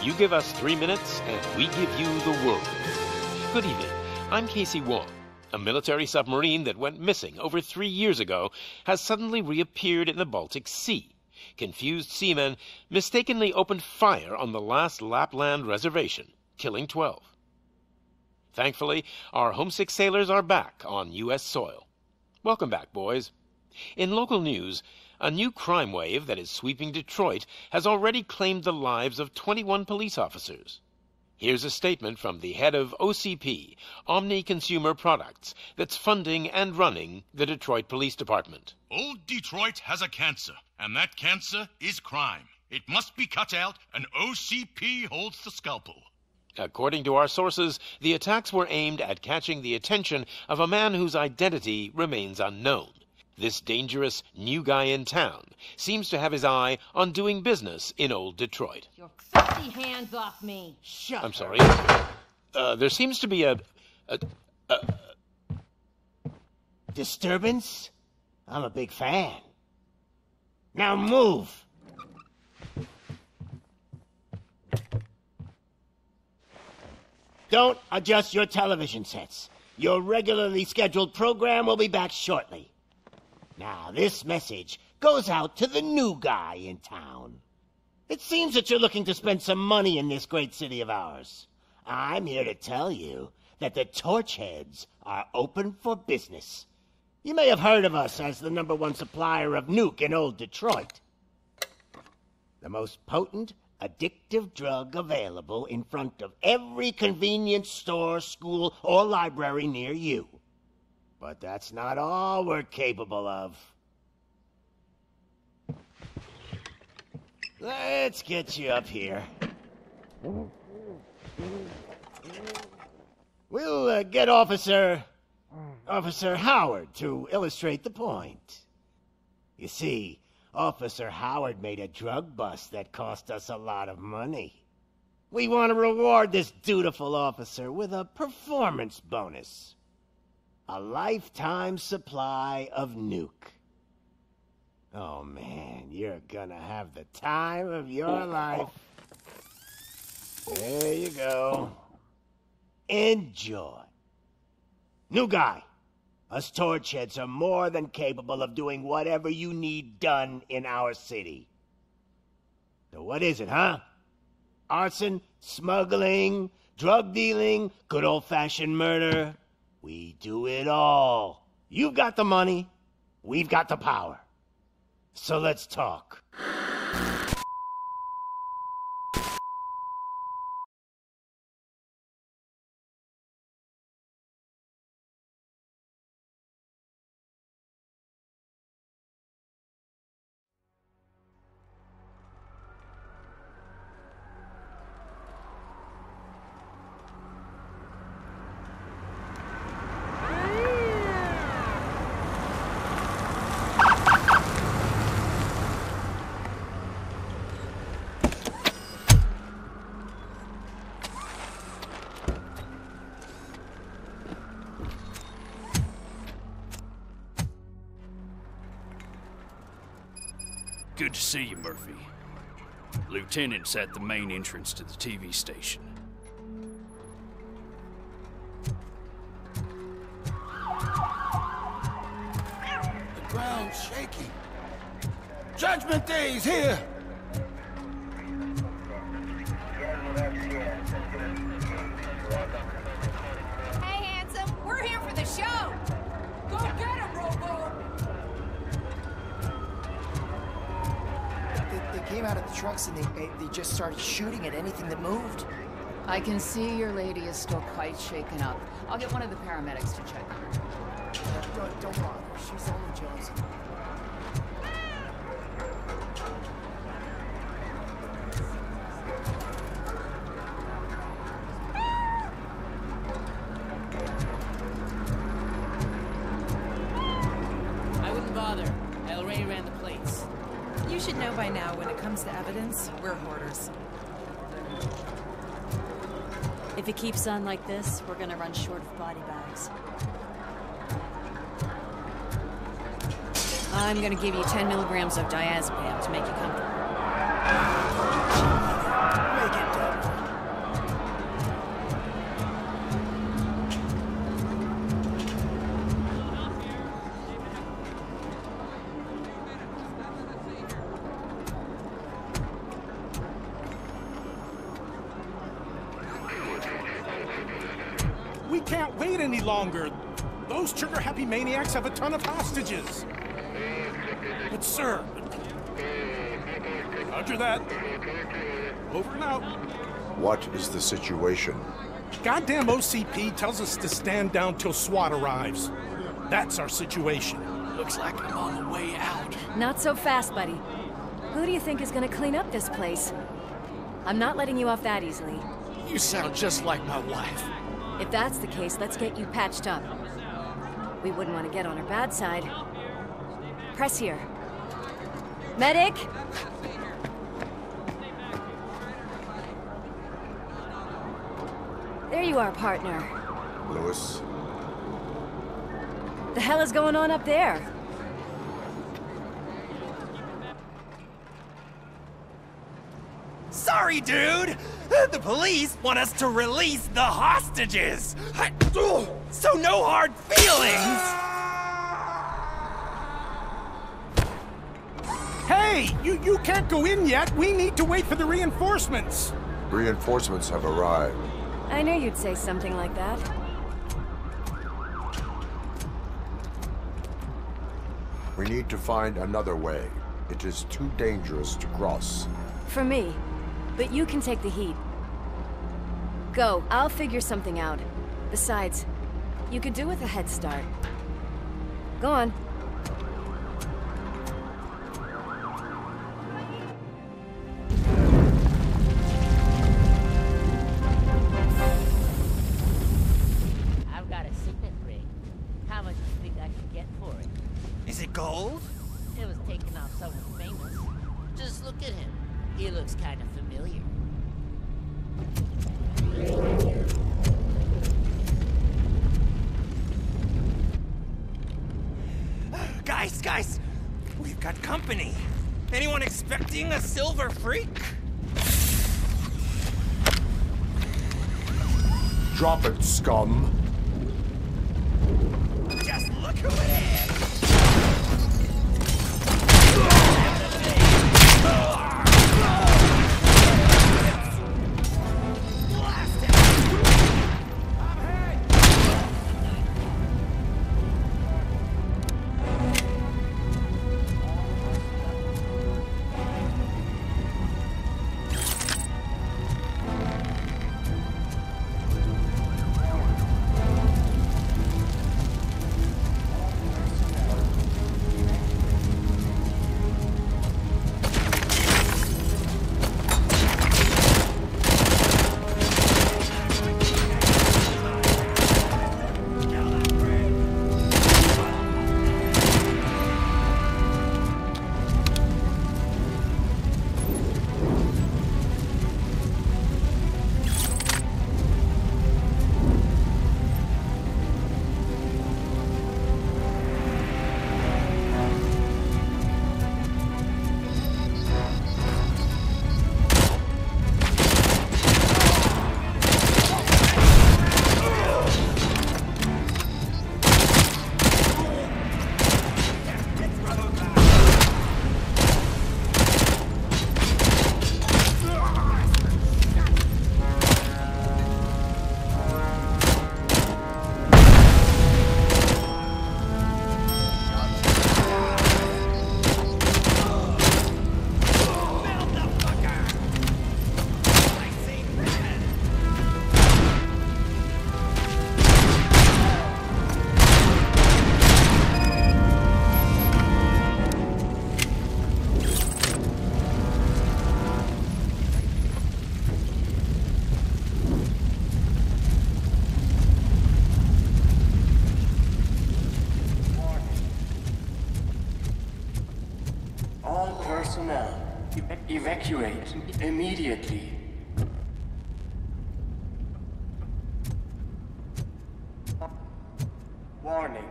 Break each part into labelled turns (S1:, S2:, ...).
S1: You give us 3 minutes, and we give you the world. Good evening. I'm Casey Wong. A military submarine that went missing over 3 years ago has suddenly reappeared in the Baltic Sea. Confused seamen mistakenly opened fire on the last Lapland reservation, killing 12. Thankfully, our homesick sailors are back on U.S. soil. Welcome back, boys. In local news, a new crime wave that is sweeping Detroit has already claimed the lives of 21 police officers. Here's a statement from the head of OCP, Omni Consumer Products, that's funding and running the Detroit Police Department.
S2: Old Detroit has a cancer, and that cancer is crime. It must be cut out, and OCP holds the scalpel.
S1: According to our sources, the attacks were aimed at catching the attention of a man whose identity remains unknown. This dangerous new guy in town seems to have his eye on doing business in old Detroit.
S3: Your filthy hands off me. Shut
S1: I'm sorry. There seems to be a
S4: disturbance? I'm a big fan. Now move! Don't adjust your television sets. Your regularly scheduled program will be back shortly. Now, this message goes out to the new guy in town. It seems that you're looking to spend some money in this great city of ours. I'm here to tell you that the Torchheads are open for business. You may have heard of us as the #1 supplier of nuke in old Detroit. The most potent, addictive drug available in front of every convenience store, school, or library near you. But that's not all we're capable of. Let's get you up here. We'll get Officer Howard to illustrate the point. You see, Officer Howard made a drug bust that cost us a lot of money. We want to reward this dutiful officer with a performance bonus. A lifetime supply of nuke. Oh man, you're gonna have the time of your life. There you go. Enjoy. New guy, us Torchheads are more than capable of doing whatever you need done in our city. So what is it, huh? Arson, smuggling, drug dealing, good old-fashioned murder. We do it all. You've got the money, we've got the power. So let's talk.
S5: Good to see you, Murphy. Lieutenant's at the main entrance to the TV station.
S6: The ground's shaking. Judgment Day's here!
S3: Hey, handsome, we're here for the show. Go get him, Robo.
S7: They came out of the trucks and they just started shooting at anything that moved.
S8: I can see your lady is still quite shaken up. I'll get one of the paramedics to check her.
S7: Don't bother. She's only Jonesy.
S9: I wouldn't bother. I already ran the plates.
S10: You should know by now, when it comes to evidence, we're hoarders.
S11: If it keeps on like this, we're gonna run short of body bags. I'm gonna give you 10 milligrams of diazepam to make you comfortable.
S7: Make it double.
S12: can't wait any longer. Those trigger-happy maniacs have a ton of hostages. But sir... Roger that. Over and out.
S13: What is the situation?
S12: Goddamn OCP tells us to stand down till SWAT arrives. That's our situation.
S5: Looks like I'm on the way out.
S11: Not so fast, buddy. Who do you think is gonna clean up this place? I'm not letting you off that easily.
S5: You sound just like my wife.
S11: If that's the case, let's get you patched up. We wouldn't want to get on her bad side. Press here. Medic! There you are, partner.
S13: Lewis?
S11: The hell is going on up there?
S14: Sorry, dude! The police want us to release the hostages! So no hard feelings!
S12: Hey! You can't go in yet! We need to wait for the reinforcements!
S13: Reinforcements have arrived.
S11: I knew you'd say something like that.
S13: We need to find another way. It is too dangerous to cross.
S11: For me. But you can take the heat. Go, I'll figure something out. Besides, you could do with a head start. Go on.
S9: I've got a signet ring. How much do you think I can get for it?
S14: Is it gold?
S9: It was taken off someone famous. Just look at him. He looks kind of familiar.
S14: Guys! We've got company. Anyone expecting a silver freak?
S13: Drop it, scum.
S14: Just look who it is!
S15: personnel, evacuate immediately. Warning.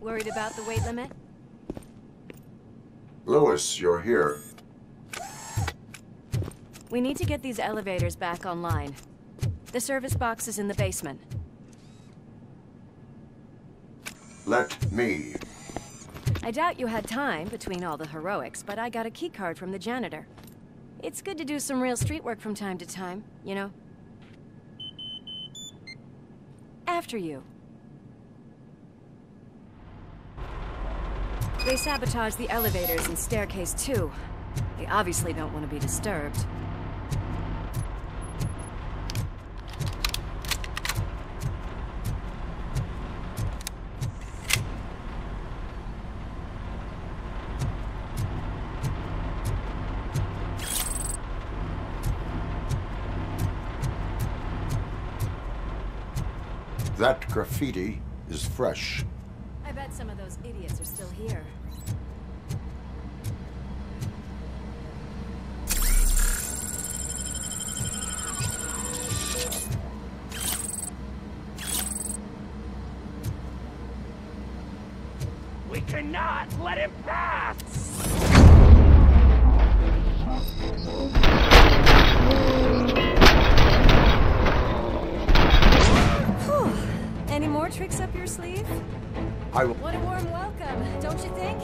S11: Worried about the weight limit?
S13: Lewis, you're here.
S11: We need to get these elevators back online. The service box is in the basement.
S13: Let me.
S11: I doubt you had time between all the heroics, but I got a keycard from the janitor. It's good to do some real street work from time to time, you know? After you. They sabotaged the elevators and staircase too. They obviously don't want to be disturbed.
S13: That graffiti is fresh.
S11: I bet some of those idiots are still here.
S14: We cannot let him pass!
S11: Any more tricks up your sleeve? What a warm welcome, don't you think?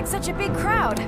S11: Such a big crowd.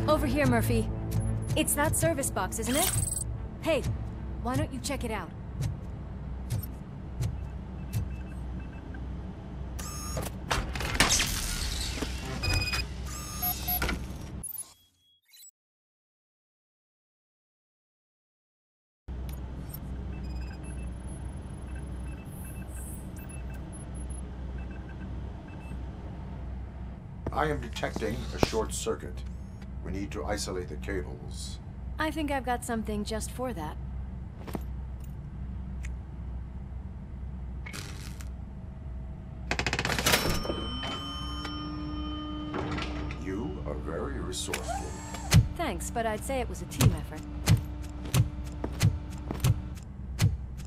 S11: Over here, Murphy. It's that service box, isn't it? Hey, why don't you check it out?
S13: I am detecting a short circuit. We need to isolate the cables.
S11: I think I've got something just for that.
S13: are very resourceful.
S11: Thanks, but I'd say it was a team effort.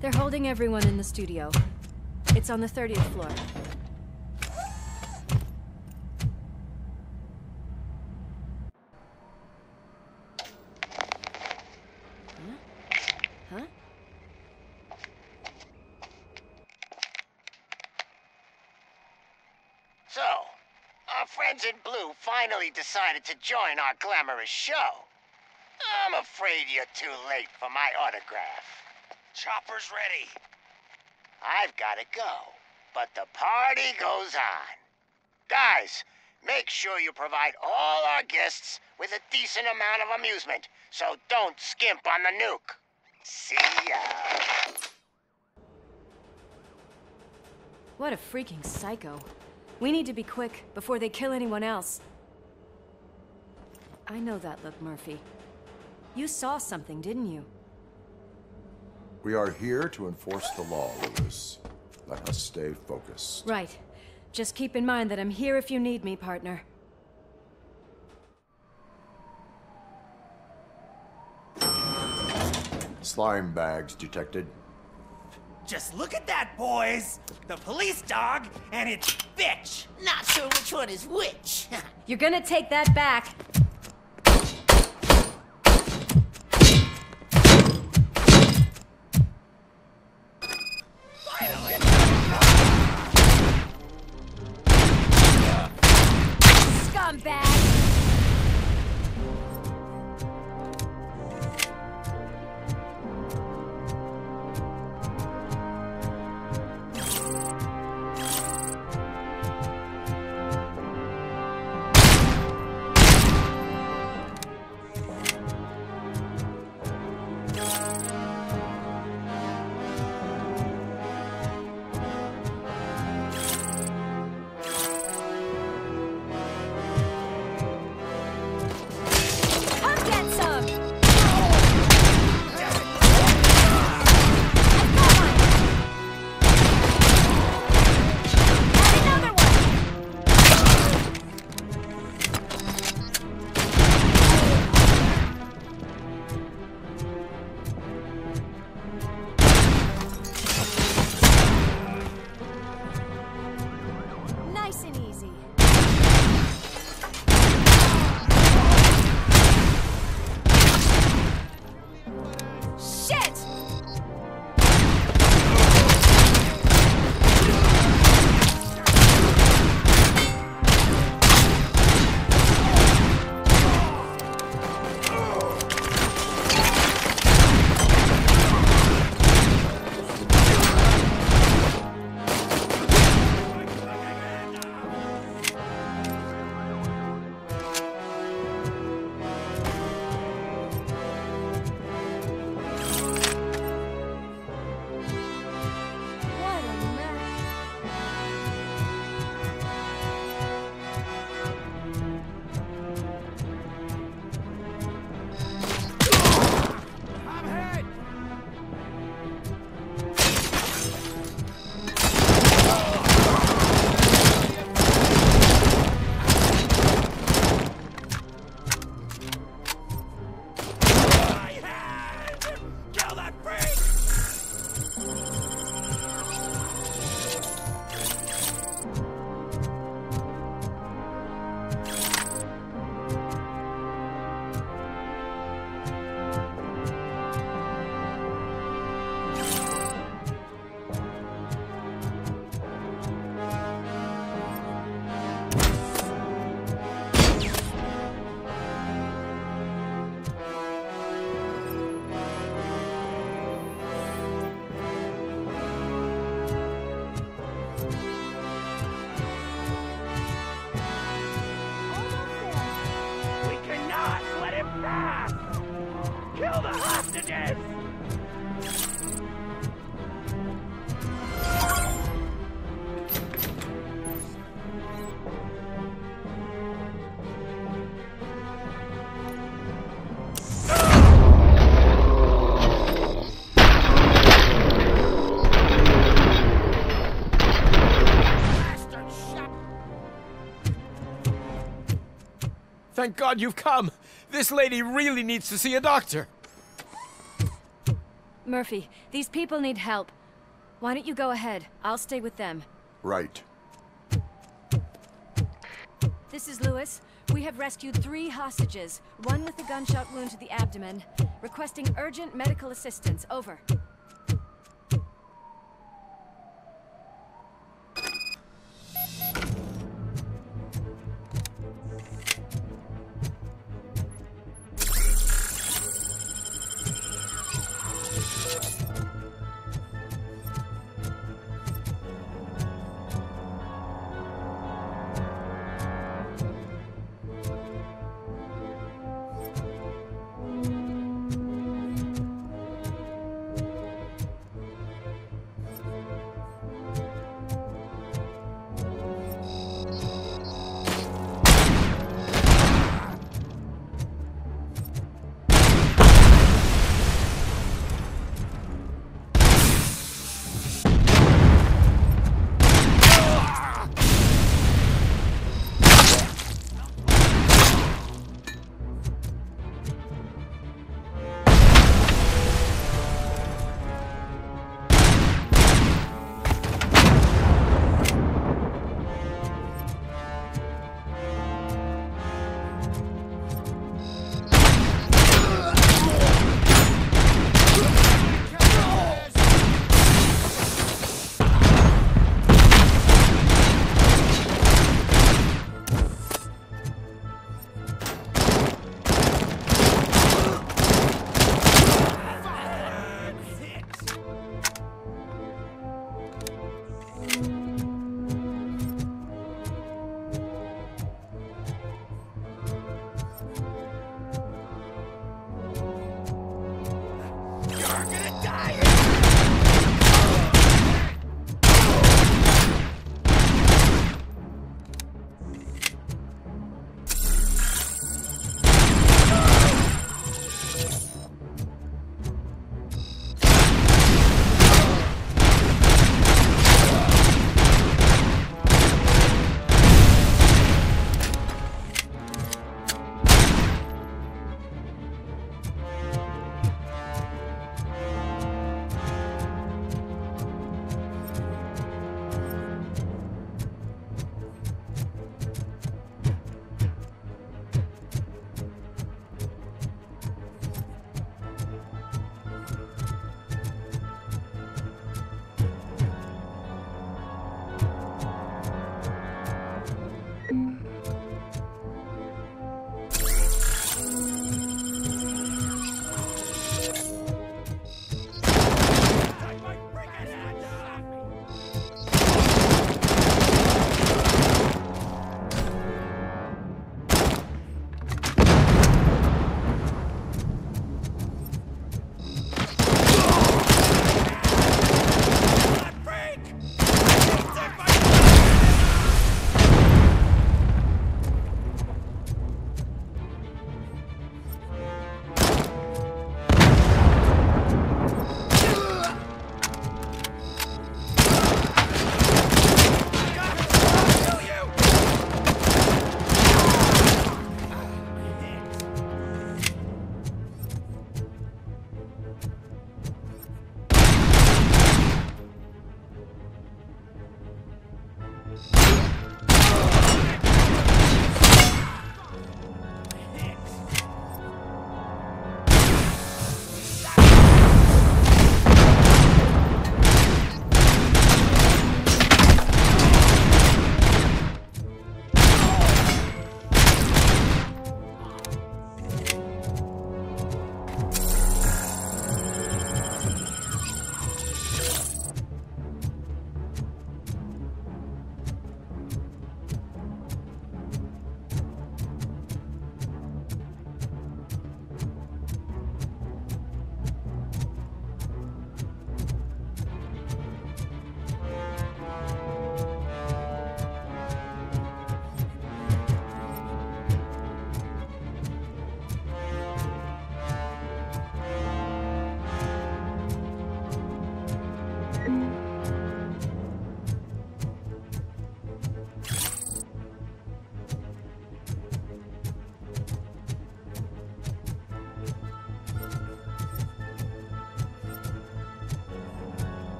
S11: They're holding everyone in the studio. It's on the 30th floor. Huh?
S4: So, our friends in blue finally decided to join our glamorous show. I'm afraid you're too late for my autograph.
S14: Chopper's ready.
S4: I've gotta go, but the party goes on. Guys, make sure you provide all our guests with a decent amount of amusement, so don't skimp on the nuke. See ya.
S11: What a freaking psycho. We need to be quick before they kill anyone else. I know that look, Murphy. You saw something, didn't you?
S13: We are here to enforce the law, Lewis. Let us stay focused.
S11: Right. Just keep in mind that I'm here if you need me, partner.
S13: Slime bags detected.
S14: Just look at that, boys! The police dog and its bitch!
S9: Not sure which one is which.
S11: You're gonna take that back. Scumbag!
S14: Kill the hostages!
S16: Thank God you've come. This lady really needs to see a doctor.
S11: Murphy, these people need help. Why don't you go ahead? I'll stay with them.
S13: Right.
S11: This is Lewis. We have rescued 3 hostages, one with a gunshot wound to the abdomen, requesting urgent medical assistance. Over.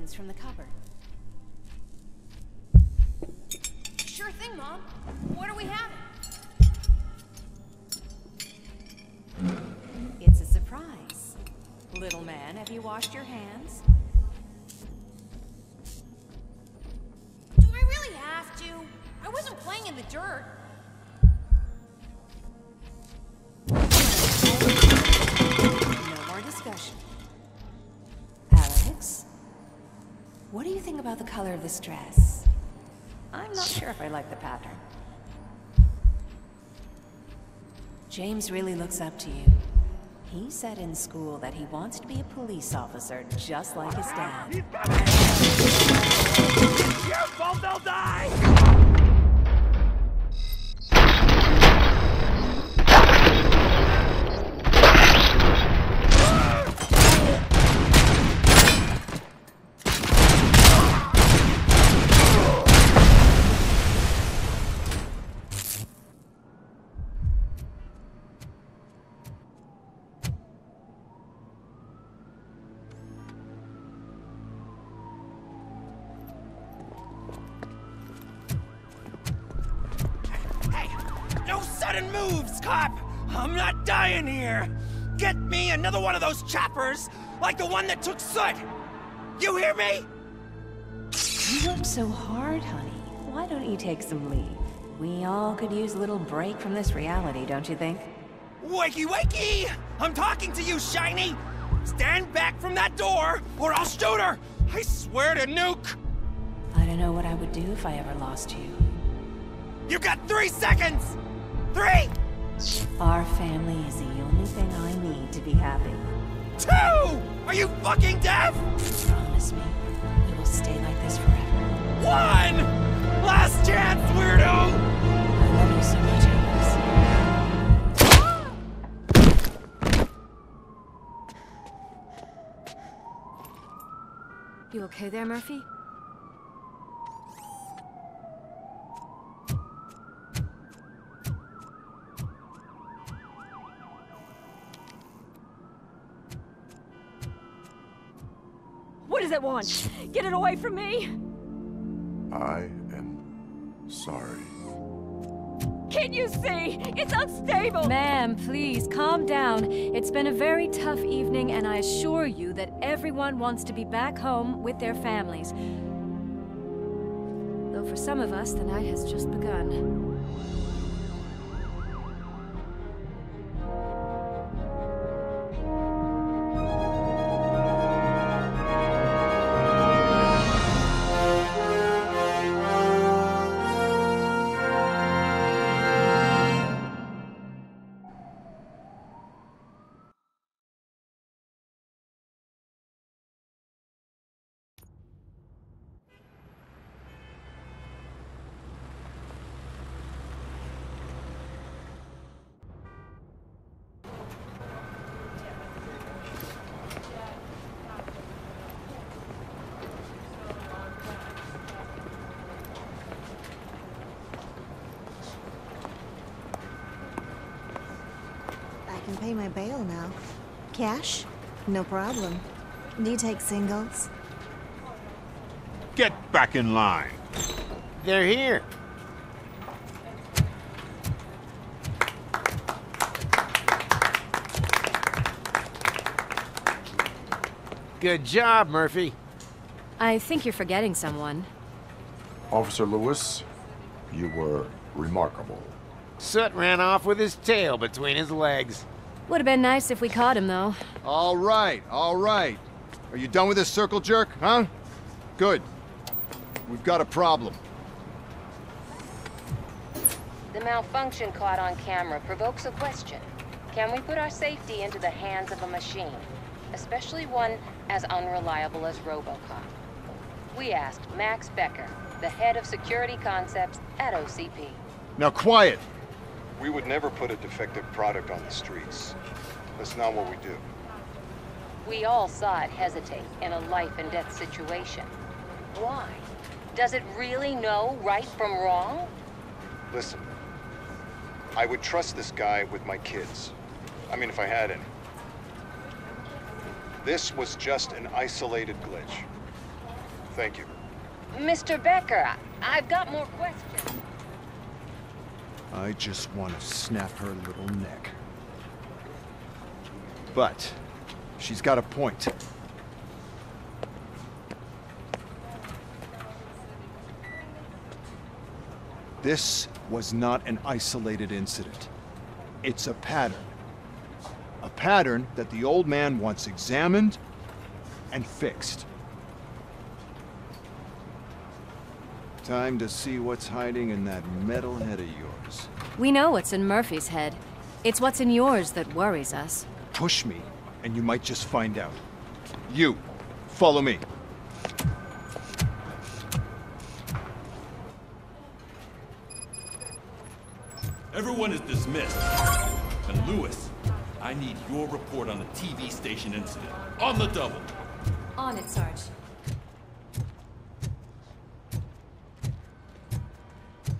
S8: things from the cupboard.
S3: Sure thing, Mom. What are we having?
S8: It's a surprise. Little man, have you washed your hands?
S3: Do I really have to? I wasn't playing in the dirt.
S8: No more discussion. Alex? What do you think about the color of this dress? I'm not sure if I like the pattern. James really looks up to you. He said in school that he wants to be a police officer just like his dad.
S14: Careful, they'll die! Sudden moves, cop! I'm not dying here! Get me another one of those choppers, like the one that took Soot! You hear me?
S8: You work so hard, honey. Why don't you take some leave? We all could use a little break from this reality, don't you think?
S14: Wakey, wakey! I'm talking to you, Shiny! Stand back from that door, or I'll shoot her! I swear to nuke!
S8: I don't know what I would do if I ever lost you.
S14: You got 3 seconds! 3!
S8: Our family is the only thing I need to be happy.
S14: 2! Are you fucking deaf?
S8: Promise me, we will stay like this forever.
S14: 1! Last chance, weirdo!
S8: I love you so much, Alex.
S11: You okay there, Murphy?
S17: What does it want? Get it away from me!
S13: I am sorry.
S17: Can't you see? It's unstable!
S11: Ma'am, please, calm down. It's been a very tough evening, and I assure you that everyone wants to be back home with their families. Though for some of us, the night has just begun.
S18: I can pay my bail now. Cash? No problem. Do you take singles?
S19: Get back in line.
S4: They're here. Good job, Murphy.
S11: I think you're forgetting someone.
S13: Officer Lewis, you were remarkable.
S4: Soot ran off with his tail between his legs.
S11: Would have been nice if we caught him, though.
S20: All right, all right. Are you done with this circle jerk, huh? Good. We've got a problem.
S21: The malfunction caught on camera provokes a question. Can we put our safety into the hands of a machine? Especially one as unreliable as Robocop. We asked Max Becker, the head of security concepts at OCP.
S20: Now quiet!
S22: We would never put a defective product on the streets. That's not what we do.
S21: We all saw it hesitate in a life-and-death situation. Why? Does it really know right from wrong?
S22: Listen, I would trust this guy with my kids. I mean, if I had any. This was just an isolated glitch. Thank you.
S21: Mr. Becker, I've got more questions.
S20: I just want to snap her little neck. But she's got a point. This was not an isolated incident. It's a pattern. A pattern that the old man wants examined and fixed. Time to see what's hiding in that metal head of yours.
S11: We know what's in Murphy's head. It's what's in yours that worries us.
S20: Push me, and you might just find out. You, follow me.
S1: Everyone is dismissed. And Lewis, I need your report on the TV station incident. On the double.
S8: On it, Sarge.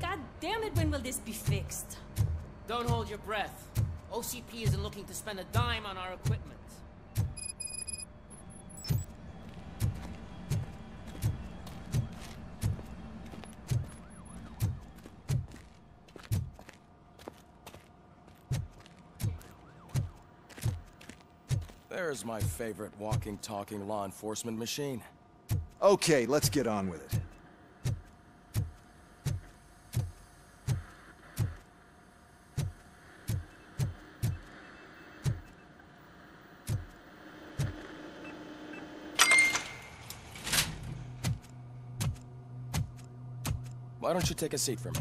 S17: God damn it, when will this be fixed?
S9: Don't hold your breath. OCP isn't looking to spend a dime on our equipment.
S2: There's my favorite walking, talking law enforcement machine.
S20: Okay, let's get on with it.
S2: Why don't you take a seat for me?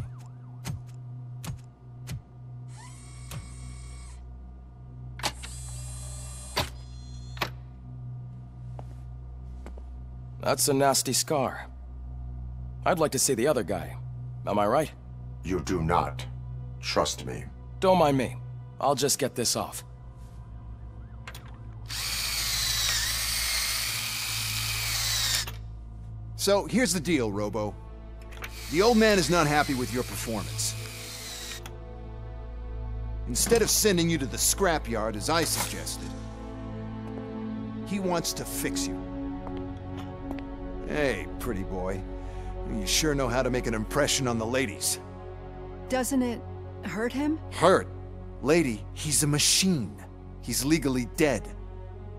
S2: That's a nasty scar. I'd like to see the other guy. Am I right?
S13: You do not. Trust me.
S2: Don't mind me. I'll just get this off.
S20: So, here's the deal, Robo. The old man is not happy with your performance. Instead of sending you to the scrapyard, as I suggested, he wants to fix you. Hey, pretty boy. You sure know how to make an impression on the ladies.
S10: Doesn't it hurt him?
S20: Hurt? Lady, he's a machine. He's legally dead.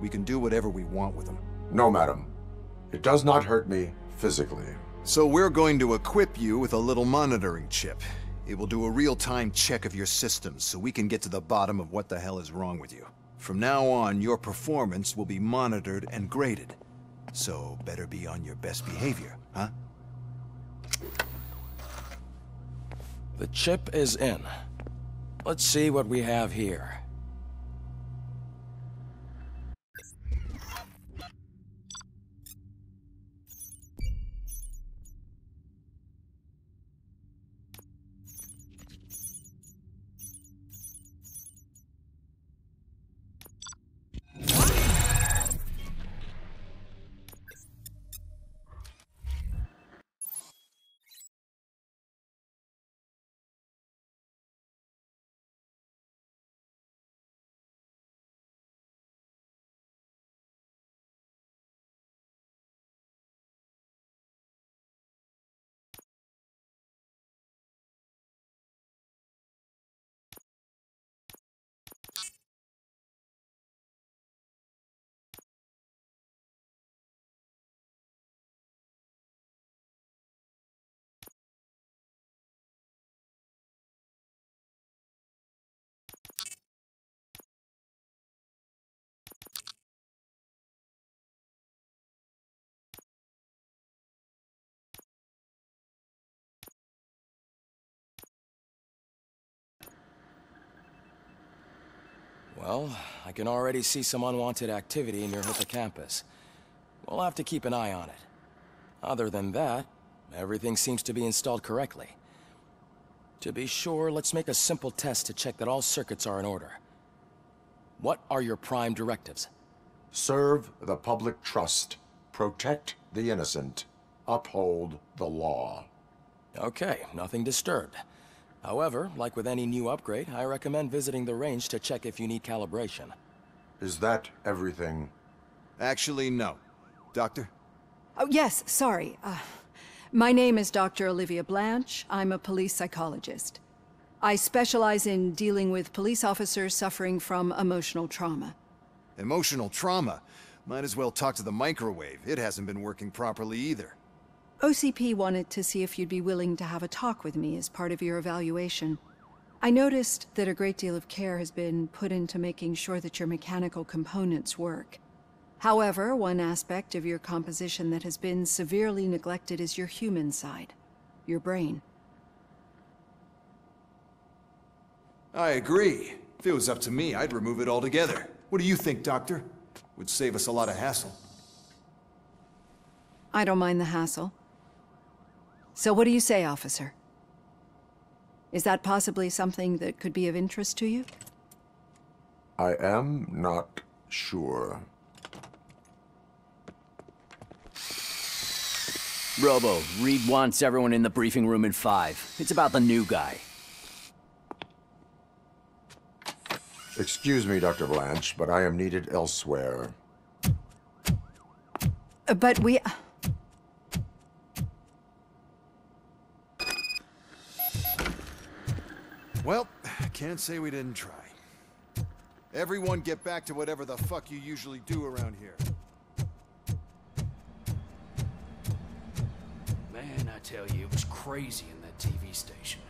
S20: We can do whatever we want with him.
S13: No, madam. It does not hurt me physically.
S20: So we're going to equip you with a little monitoring chip. It will do a real-time check of your systems so we can get to the bottom of what the hell is wrong with you. From now on, your performance will be monitored and graded. So better be on your best behavior, huh?
S2: The chip is in. Let's see what we have here. Well, I can already see some unwanted activity near Hippocampus. We'll have to keep an eye on it. Other than that, everything seems to be installed correctly. To be sure, let's make a simple test to check that all circuits are in order. What are your prime directives?
S13: Serve the public trust. Protect the innocent. Uphold the law.
S2: Okay, nothing disturbed. However, like with any new upgrade, I recommend visiting the range to check if you need calibration.
S13: Is that everything?
S20: Actually, no. Doctor?
S6: Oh, yes, sorry. My name is Dr. Olivia Blanche. I'm a police psychologist. I specialize in dealing with police officers suffering from emotional trauma.
S20: Emotional trauma? Might as well talk to the microwave. It hasn't been working properly either.
S6: OCP wanted to see if you'd be willing to have a talk with me as part of your evaluation. I noticed that a great deal of care has been put into making sure that your mechanical components work. However, one aspect of your composition that has been severely neglected is your human side, your brain.
S20: I agree. If it was up to me, I'd remove it altogether. What do you think, Doctor? Would save us a lot of hassle.
S6: I don't mind the hassle. So what do you say, officer? Is that possibly something that could be of interest to you?
S13: I am not sure.
S7: Robo, Reed wants everyone in the briefing room in 5. It's about the new guy.
S13: Excuse me, Dr. Blanche, but I am needed elsewhere.
S6: But we...
S20: Well, can't say we didn't try. Everyone get back to whatever the fuck you usually do around here.
S5: Man, I tell you, it was crazy in that TV station.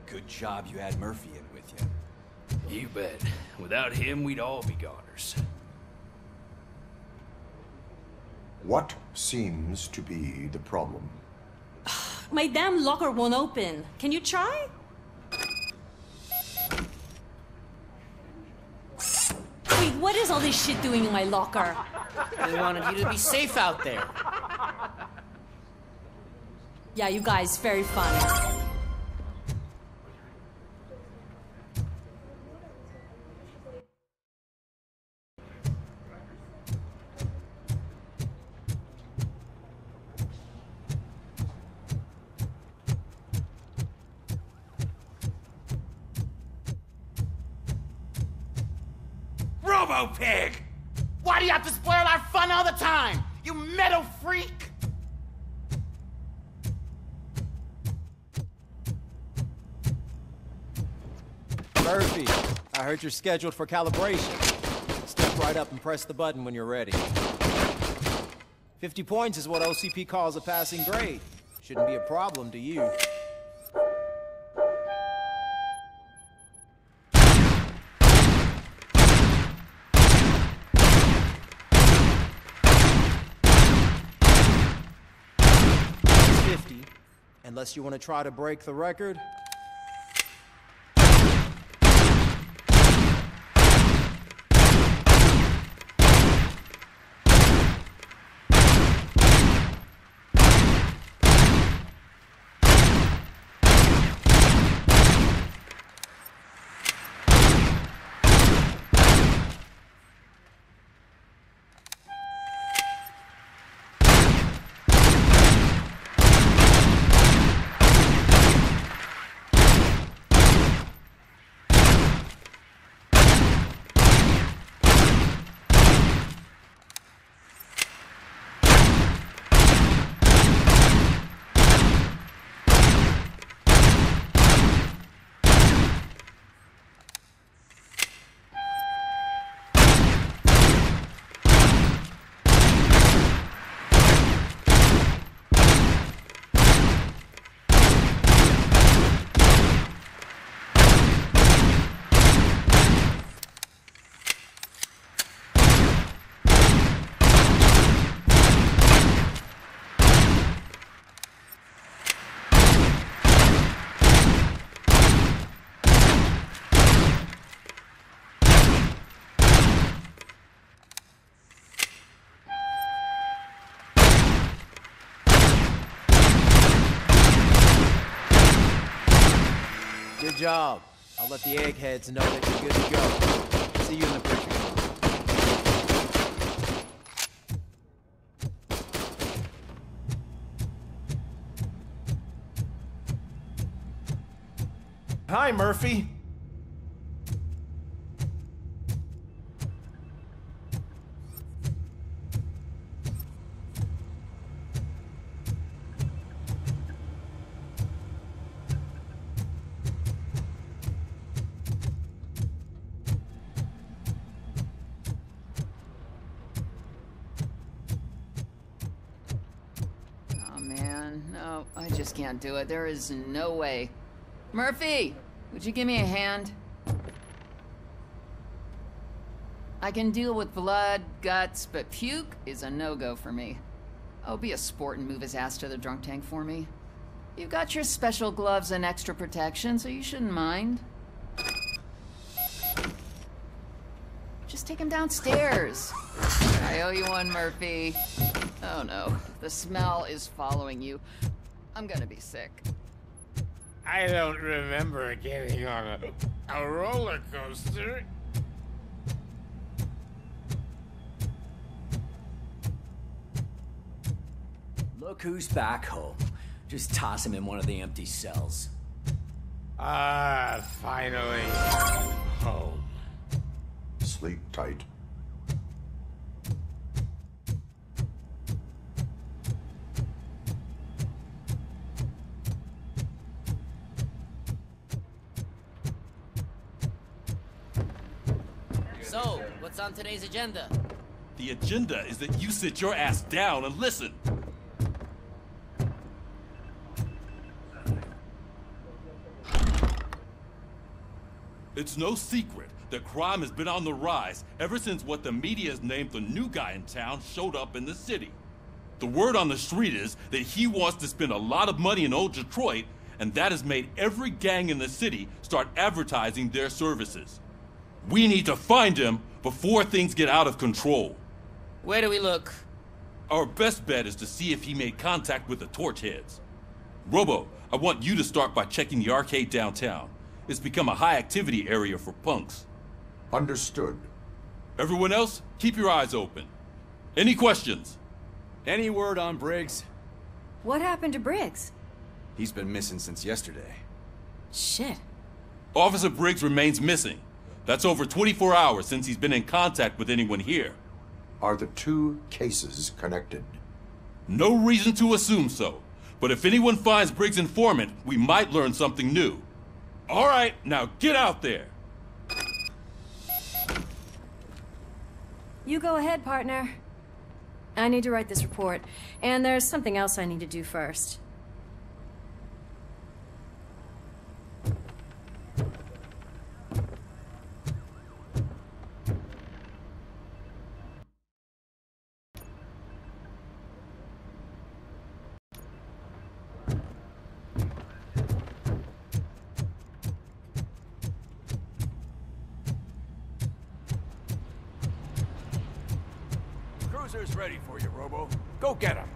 S23: Good job you had Murphy in with you.
S5: You bet. Without him, we'd all be goners.
S13: What seems to be the problem?
S17: My damn locker won't open. Can you try? Wait, what is all this shit doing in my locker?
S9: They wanted you to be safe out there.
S17: Yeah, you guys, very fun.
S14: Robo-Pig! Why do you have to spoil our fun all the time? You metal freak!
S24: Murphy, I heard you're scheduled for calibration. Step right up and press the button when you're ready. 50 points is what OCP calls a passing grade. Shouldn't be a problem to you. Unless you want to try to break the record. Good job. I'll let the eggheads know that you're good to go. See you in the picture. Hi, Murphy.
S3: man. No, I just can't do it. There is no way. Murphy! Would you give me a hand? I can deal with blood, guts, but puke is a no-go for me. Oh, be a sport and move his ass to the drunk tank for me. You've got your special gloves and extra protection, so you shouldn't mind. Just take him downstairs. I owe you one, Murphy. Oh no, the smell is following you. I'm gonna be sick.
S12: I don't remember getting on a roller coaster.
S7: Look who's back home. Just toss him in one of the empty cells.
S12: Ah, finally. Home.
S13: Sleep tight.
S9: So, what's on today's agenda?
S1: The agenda is that you sit your ass down and listen. It's no secret that crime has been on the rise ever since what the media has named the new guy in town showed up in the city. The word on the street is that he wants to spend a lot of money in old Detroit, and that has made every gang in the city start advertising their services. We need to find him before things get out of control.
S9: Where do we look?
S1: Our best bet is to see if he made contact with the torch heads. Robo, I want you to start by checking the arcade downtown. It's become a high-activity area for punks.
S13: Understood.
S1: Everyone else, keep your eyes open. Any questions?
S24: Any word on Briggs?
S11: What happened to Briggs?
S24: He's been missing since yesterday.
S11: Shit.
S1: Officer Briggs remains missing. That's over 24 hours since he's been in contact with anyone here.
S13: Are the two cases connected?
S1: No reason to assume so. But if anyone finds Briggs' informant, we might learn something new. All right, now get out there.
S11: You go ahead, partner. I need to write this report, and there's something else I need to do first.
S5: Cruiser's ready for you, Robo. Go get him.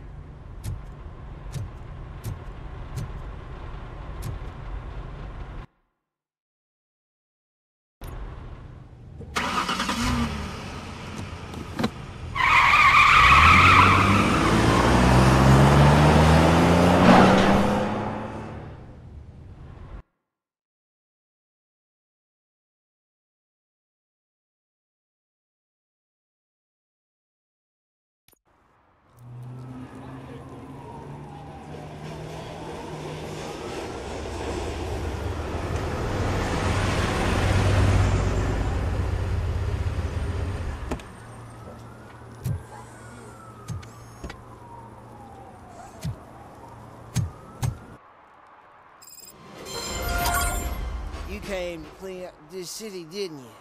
S15: Came to clean up this city, didn't you?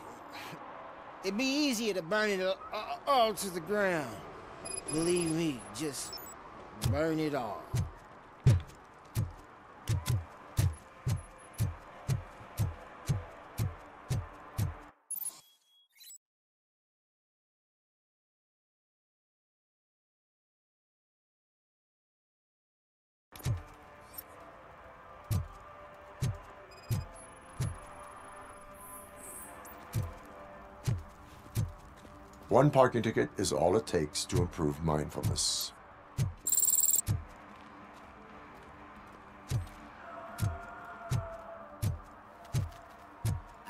S15: It'd be easier to burn it all to the ground. Believe me, just burn it all.
S13: One parking ticket is all it takes to improve mindfulness.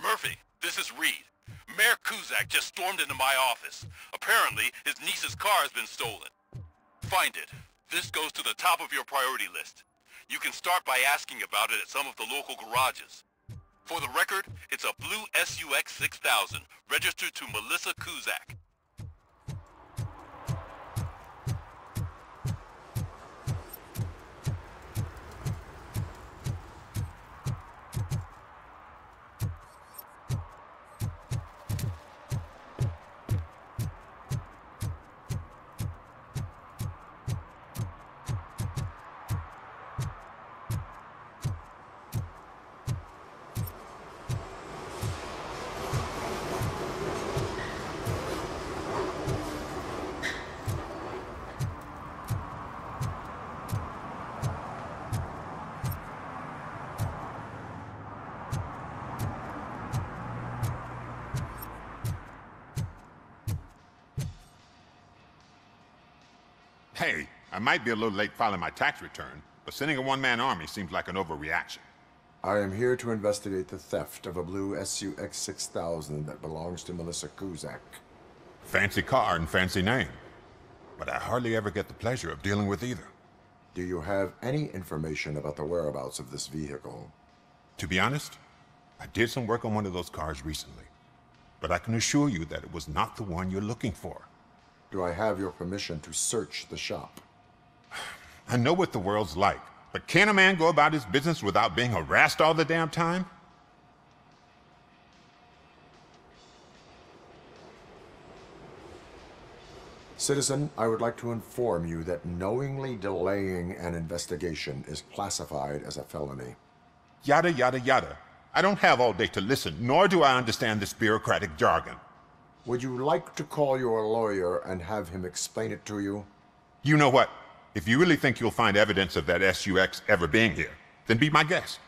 S1: Murphy, this is Reed. Mayor Kuzak just stormed into my office. Apparently, his niece's car has been stolen. Find it. This goes to the top of your priority list. You can start by asking about it at some of the local garages. For the record, it's a blue SUX 6000, registered to Melissa Kuzak.
S4: might be a little late filing my tax return, but sending a one-man army seems like an overreaction.
S13: I am here to investigate the theft of a blue SUX 6000 that belongs to Melissa Kuzak.
S4: Fancy car and fancy name. But I hardly ever get the pleasure of dealing with either.
S13: Do you have any information about the whereabouts of this vehicle?
S4: To be honest, I did some work on one of those cars recently. But I can assure you that it was not the one you're looking for.
S13: Do I have your permission to search the shop?
S4: I know what the world's like, but can a man go about his business without being harassed all the damn time?
S13: Citizen, I would like to inform you that knowingly delaying an investigation is classified as a felony.
S4: Yada, yada, yada. I don't have all day to listen, nor do I understand this bureaucratic jargon.
S13: Would you like to call your lawyer and have him explain it to you?
S4: You know what? If you really think you'll find evidence of that SUX ever being here, then be my guest.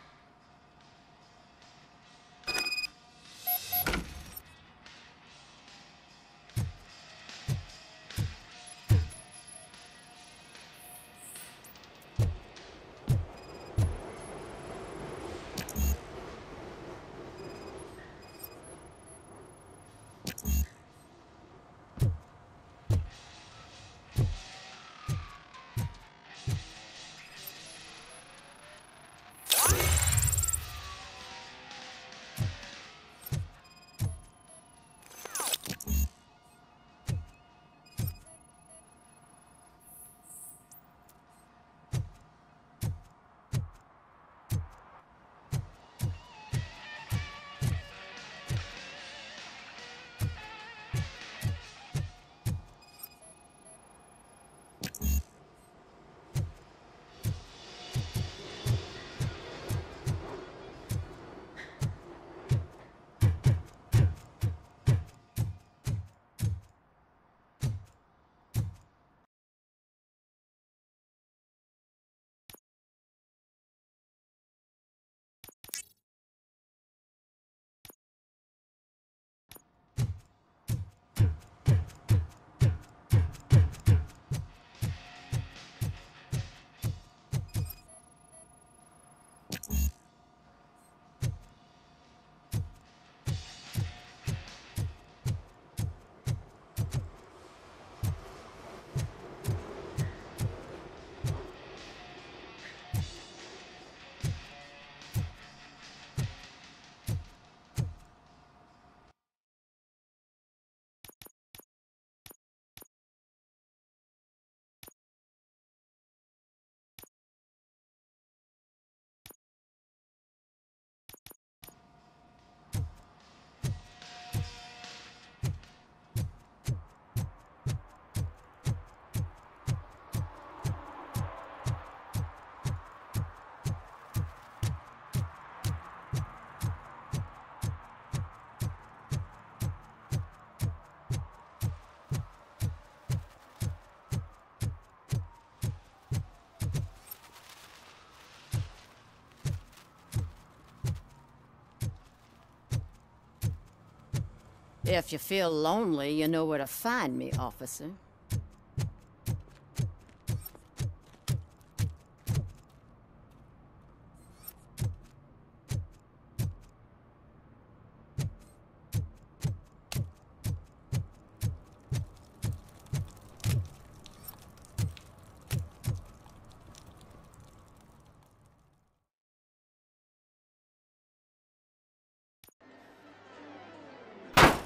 S16: If you feel lonely, you know where to find me, officer.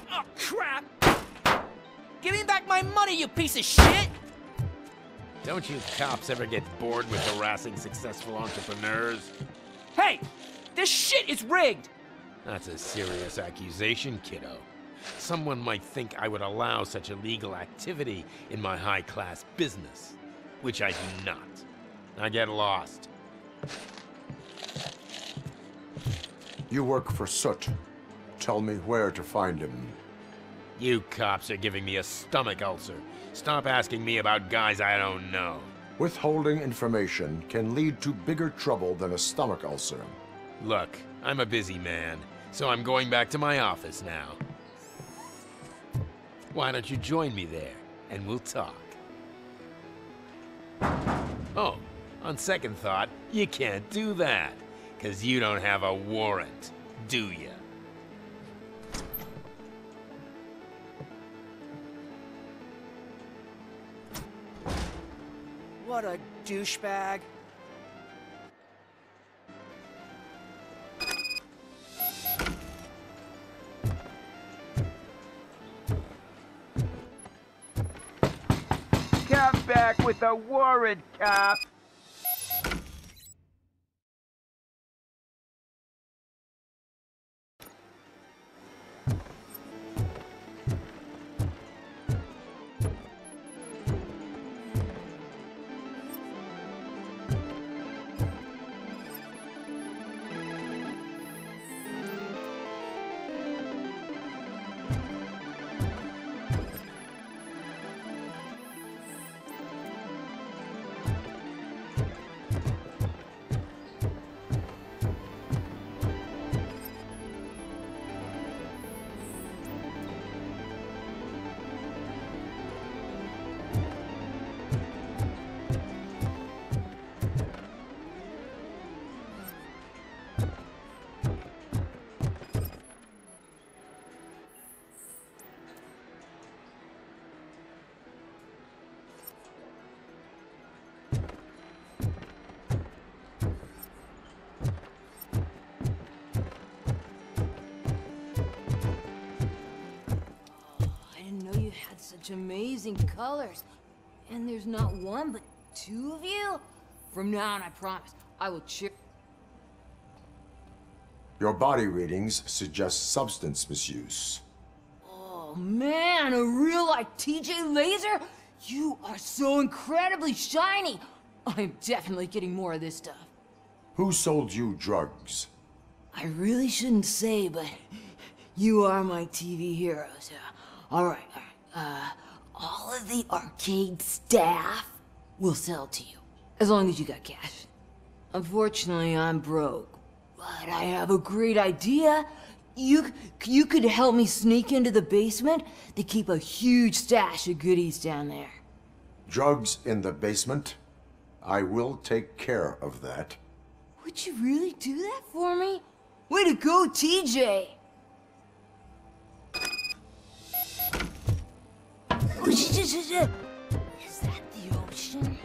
S14: Oh, crap! Give me back my money, you piece of shit!
S12: Don't you cops ever get bored with harassing successful entrepreneurs?
S14: Hey! This shit is rigged!
S12: That's a serious accusation, kiddo. Someone might think I would allow such illegal activity in my high-class business, which I do not. Now get lost.
S13: You work for Soot. Tell me where to find him.
S12: You cops are giving me a stomach ulcer. Stop asking me about guys I don't know.
S13: Withholding information can lead to bigger trouble than a stomach ulcer.
S12: Look, I'm a busy man, so I'm going back to my office now. Why don't you join me there, and we'll talk. Oh, on second thought, you can't do that. 'Cause you don't have a warrant, do ya?
S24: What a douchebag.
S18: Come back with a warrant, cop!
S17: Such amazing colors. And there's not one, but two of you? From now on, I promise, I will cheer.
S13: Your body readings suggest substance misuse.
S17: Oh man, a real like TJ Laser? You are so incredibly shiny. I'm definitely getting more of this stuff.
S13: Who sold you drugs?
S17: I really shouldn't say, but you are my TV heroes. All right. All of the arcade staff will sell to you, as long as you got cash. Unfortunately, I'm broke, but I have a great idea. You could help me sneak into the basement. They keep a huge stash of goodies down there.
S13: Drugs in the basement? I will take care of that.
S17: Would you really do that for me? Way to go, TJ! Is that the ocean?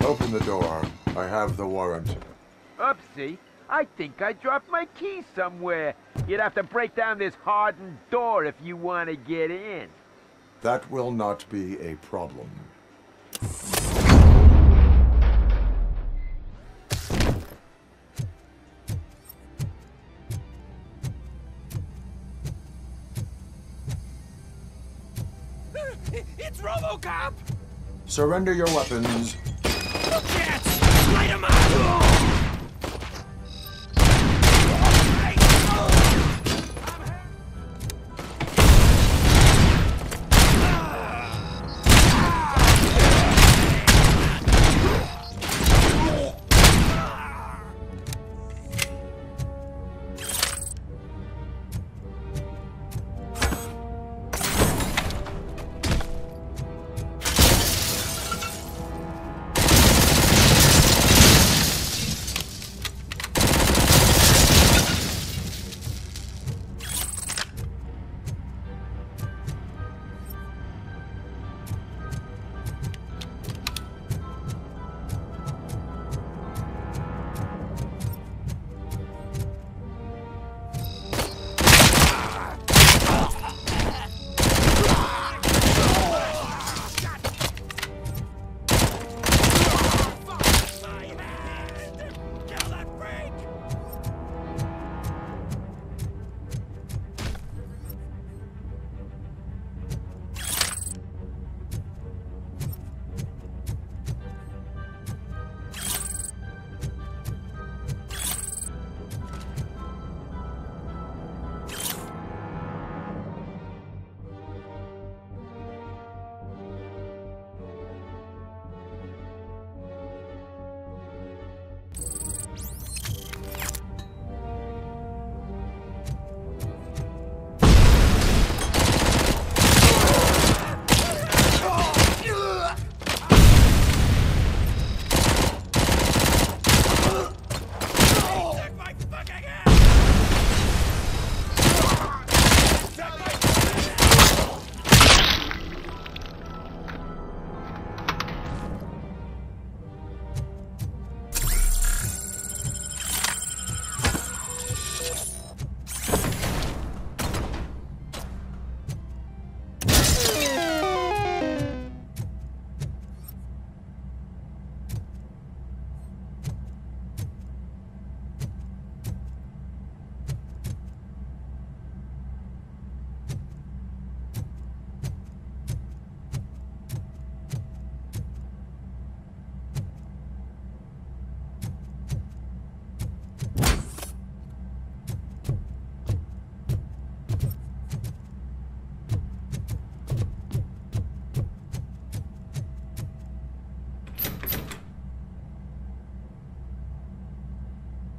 S13: Open the door. I have the warrant.
S18: Oopsie. I think I dropped my key somewhere. You'd have to break down this hardened door if you want to get in.
S13: That will not be a problem.
S14: It's Robocop!
S13: Surrender your weapons.
S14: You can't! Light him up!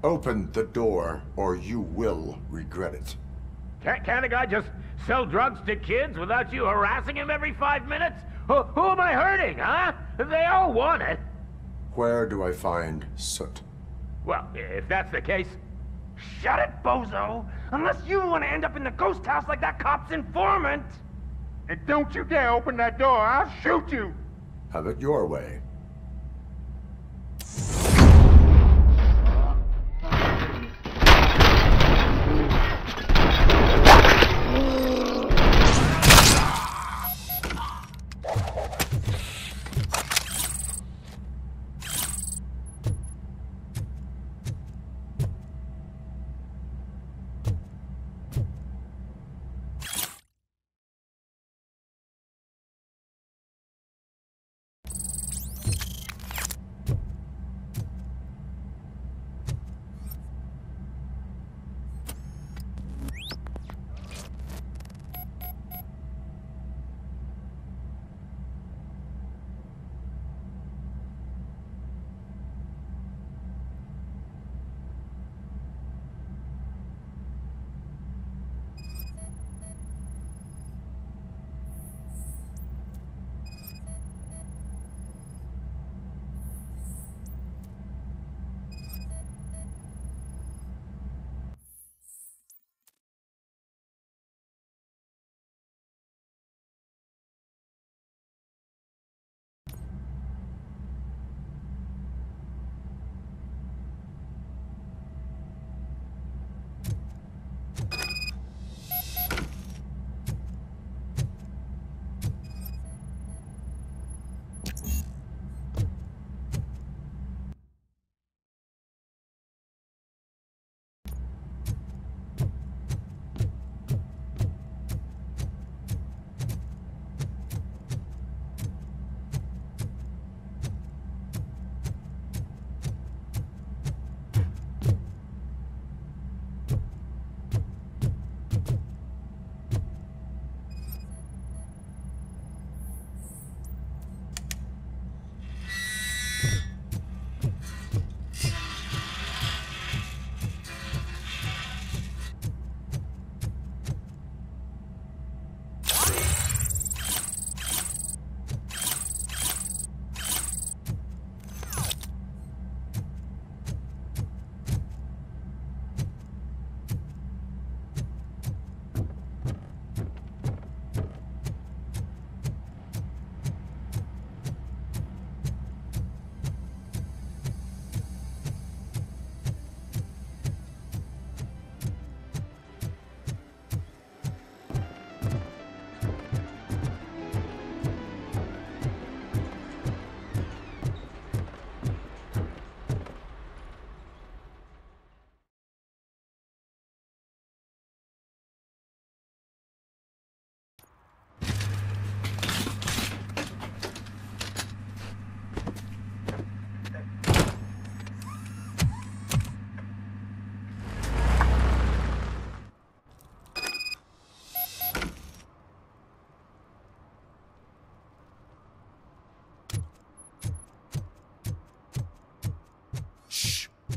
S13: Open the door, or you will regret it.
S18: Can't a guy just sell drugs to kids without you harassing him every 5 minutes? Who am I hurting, huh? They all want it.
S13: Where do I find soot?
S18: Well, if that's the case, shut it, bozo! Unless you want to end up in the ghost house like that cop's informant! And don't you dare open that door, I'll shoot you!
S13: Have it your way.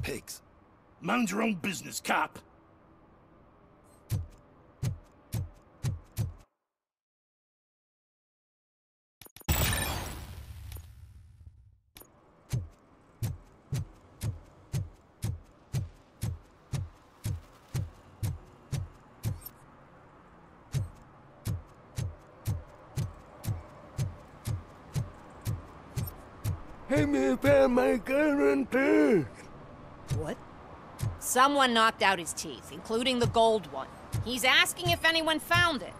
S5: Pigs. Mind your own business, cop.
S15: Help me find my guarantee.
S8: What? Someone knocked out his teeth, including the gold one. He's asking if anyone found it.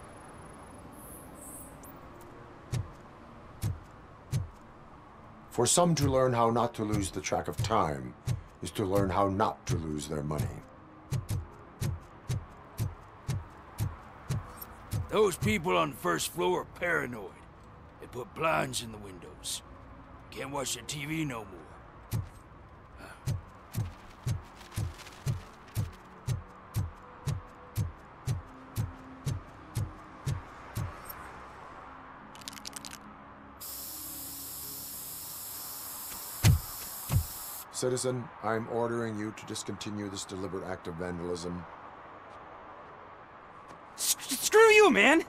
S13: For some to learn how not to lose the track of time is to learn how not to lose their money.
S5: Those people on the first floor are paranoid. They put blinds in the windows. Can't watch the TV no more.
S13: Citizen, I'm ordering you to discontinue this deliberate act of vandalism.
S14: Screw you, man!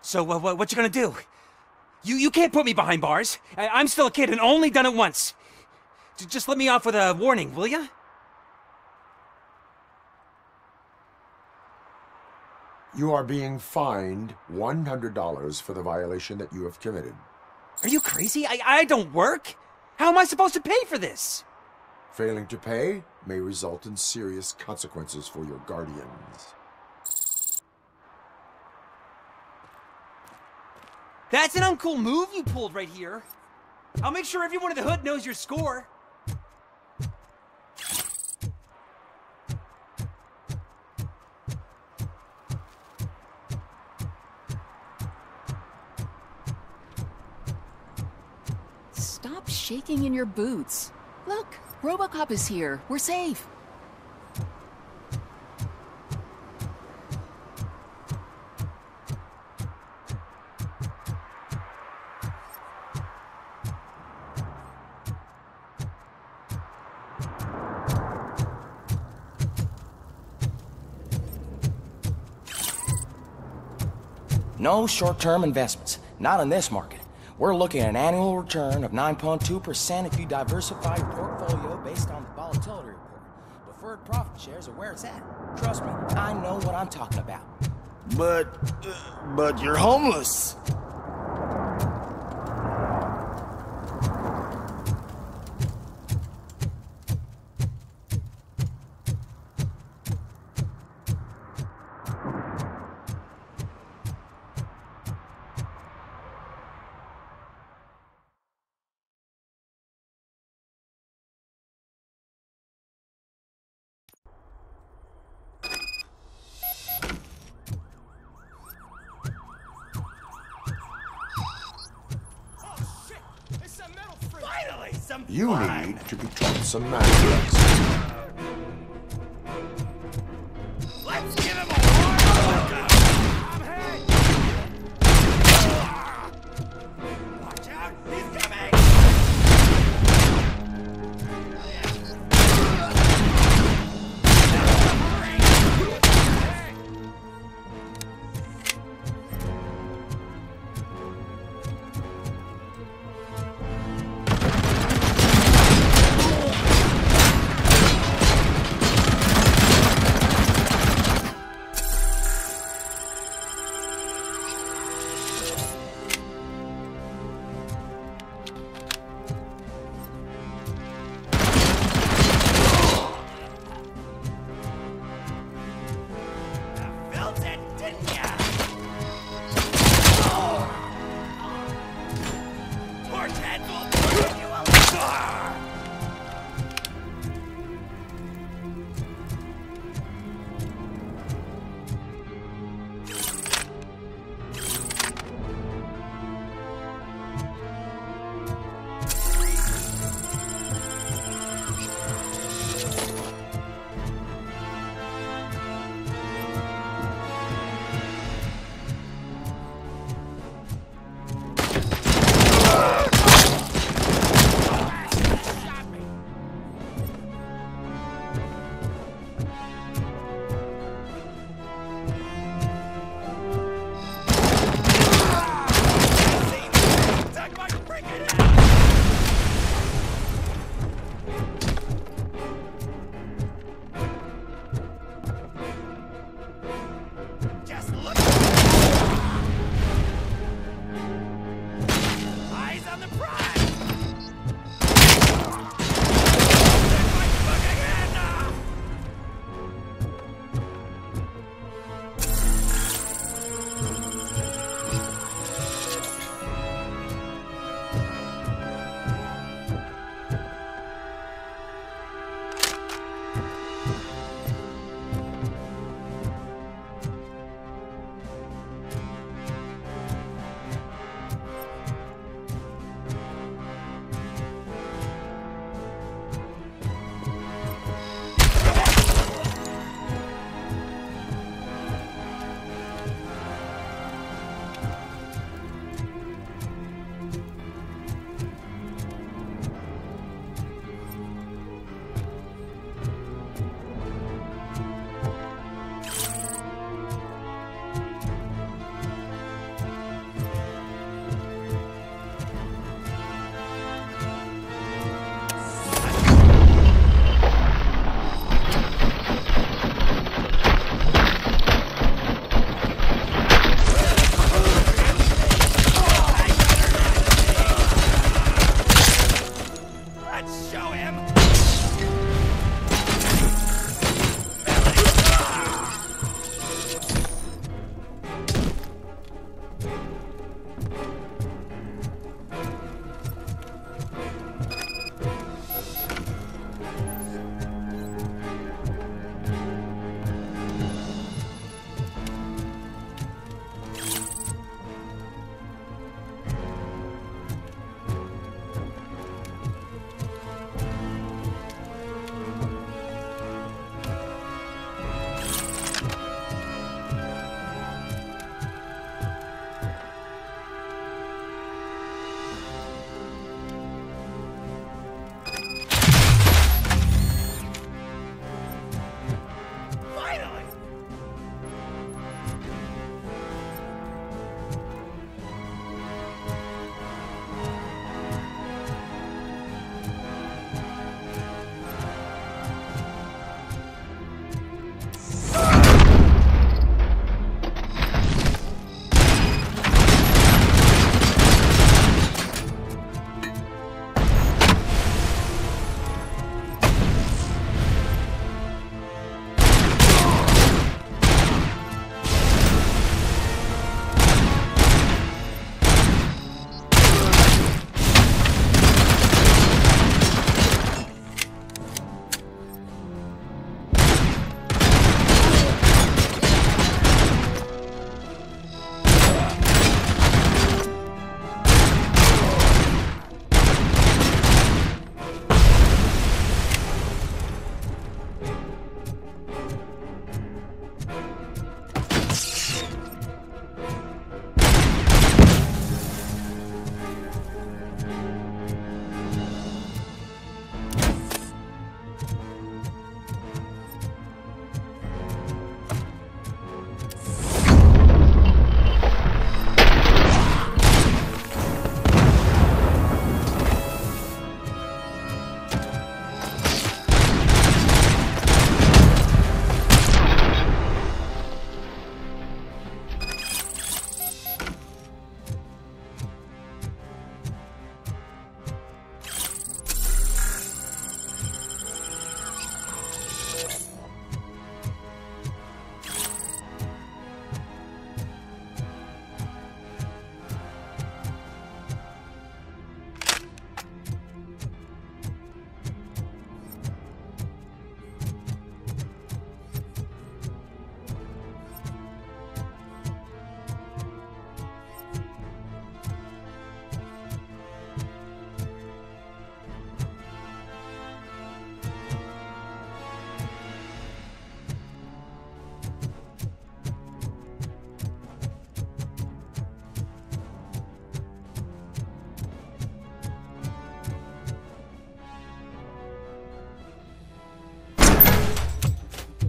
S14: So, what you gonna do? You can't put me behind bars. I'm still a kid and only done it once. Just let me off with a warning, will ya?
S13: You are being fined $100 for the violation that you have committed.
S14: Are you crazy? I don't work. How am I supposed to pay for this?
S13: Failing to pay may result in serious consequences for your guardians.
S14: That's an uncool move you pulled right here. I'll make sure everyone in the hood knows your score.
S3: Stop shaking in your boots. Look, Robocop is here. We're safe.
S2: No short-term investments. Not in this market. We're looking at an annual return of 9.2% if you diversify your portfolio based on the volatility report. Deferred profit shares are where it's at. Trust me, I know what I'm talking about.
S15: But you're homeless.
S13: You need to be taught some math.
S14: Let's give him a hard welcome! I'm hit! Watch out! He's coming!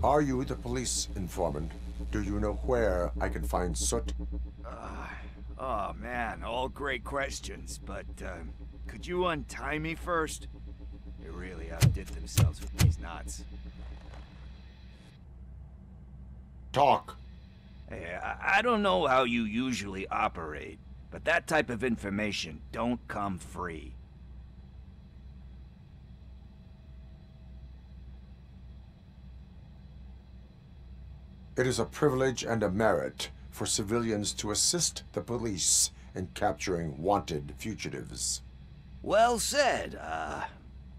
S13: Are you the police informant? Do you know where I can find Soot?
S5: Oh man, all great questions, but could you untie me first? They really outdid themselves with these knots.
S13: Talk.
S5: Hey, I don't know how you usually operate, but that type of information don't come free.
S13: It is a privilege and a merit for civilians to assist the police in capturing wanted fugitives.
S5: Well said.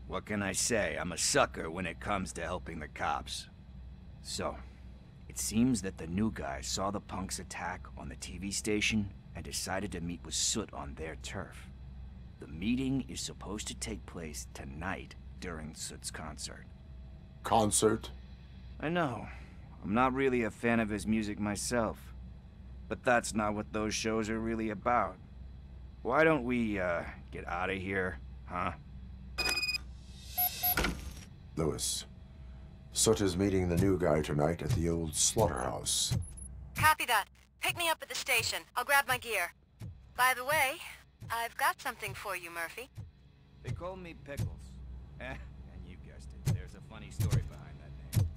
S5: What can I say? I'm a sucker when it comes to helping the cops. So, it seems that the new guy saw the punks' attack on the TV station and decided to meet with Soot on their turf. The meeting is supposed to take place tonight during Soot's concert.
S13: Concert?
S5: I know. I'm not really a fan of his music myself. But that's not what those shows are really about. Why don't we, get out of here, huh?
S13: Lewis, Soot is meeting the new guy tonight at the old slaughterhouse.
S11: Copy that. Pick me up at the station. I'll grab my gear. By the way, I've got something for you, Murphy.
S5: They call me Pickles. And you guessed it, there's a funny story behind that name.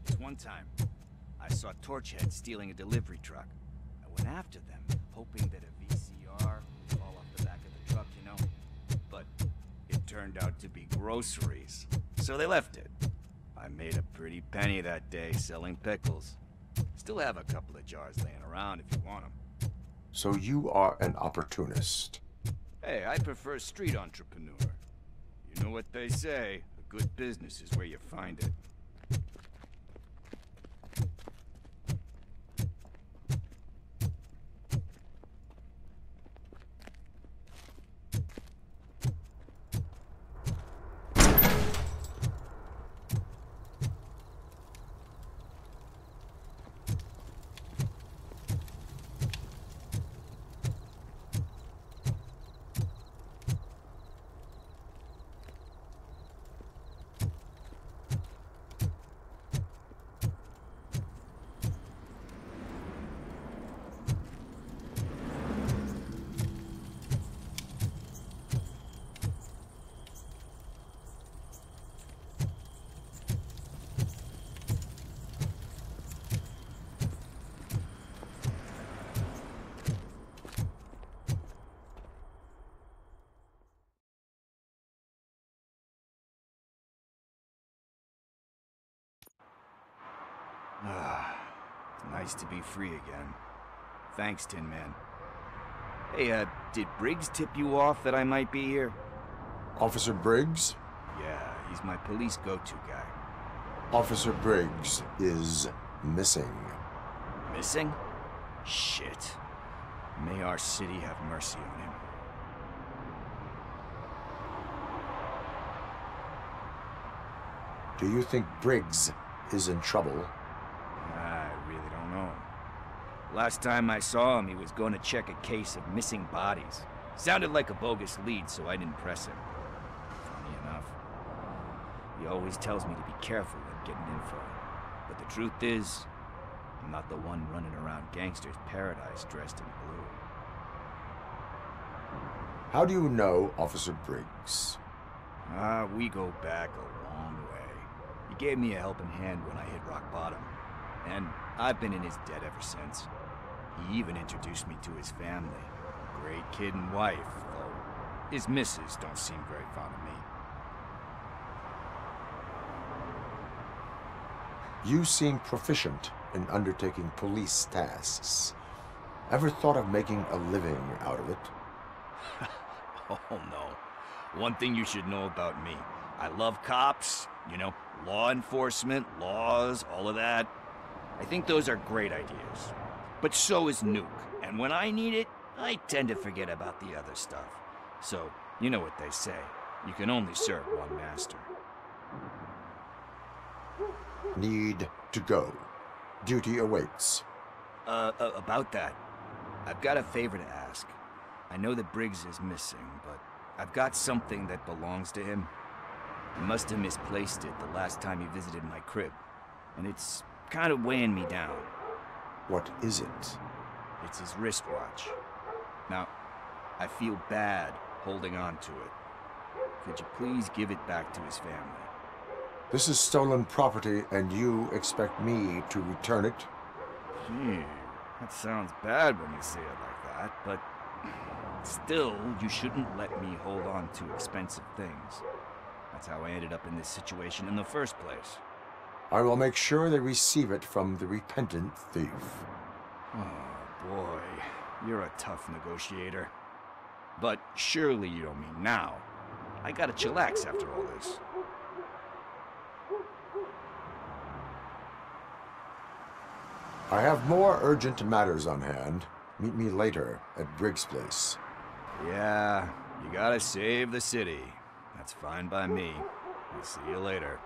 S5: This one time, I saw Torchhead stealing a delivery truck. I went after them, hoping that a VCR would fall off the back of the truck, you know? But it turned out to be groceries, so they left it. I made a pretty penny that day selling pickles. Still have a couple of jars laying around if you want them.
S13: So you are an opportunist.
S5: Hey, I prefer street entrepreneur. You know what they say, a good business is where you find it. It's nice to be free again. Thanks, Tin Man. Hey, did Briggs tip you off that I might be here?
S13: Officer Briggs?
S5: Yeah, he's my police go-to guy.
S13: Officer Briggs is missing.
S5: Missing? Shit. May our city have mercy on him.
S13: Do you think Briggs is in trouble?
S5: I really don't know. Last time I saw him, he was going to check a case of missing bodies. Sounded like a bogus lead, so I didn't press him. Funny enough. He always tells me to be careful when getting info. But the truth is, I'm not the one running around gangster's paradise dressed in blue.
S13: How do you know Officer Briggs?
S5: We go back a long way. He gave me a helping hand when I hit rock bottom. And I've been in his debt ever since. He even introduced me to his family. Great kid and wife, though his missus don't seem very fond of me.
S13: You seem proficient in undertaking police tasks. Ever thought of making a living out of it?
S5: Oh no. One thing you should know about me. I love cops, you know, law enforcement, laws, all of that. I think those are great ideas. But so is Nuke, and when I need it, I tend to forget about the other stuff. So, you know what they say. You can only serve one master.
S13: Need to go. Duty awaits.
S5: About that, I've got a favor to ask. I know that Briggs is missing, but I've got something that belongs to him. He must have misplaced it the last time he visited my crib. and it's kind of weighing me down.
S13: What is it?
S5: It's his wristwatch. Now, I feel bad holding on to it. Could you please give it back to his family?
S13: This is stolen property, and you expect me to return it?
S5: Gee, that sounds bad when you say it like that, but still, you shouldn't let me hold on to expensive things. That's how I ended up in this situation in the first place.
S13: I will make sure they receive it from the repentant thief.
S5: Oh, boy. You're a tough negotiator. But surely you don't mean now. I gotta chillax after all this.
S13: I have more urgent matters on hand. Meet me later at Briggs' place.
S5: Yeah, you gotta save the city. That's fine by me. I'll see you later.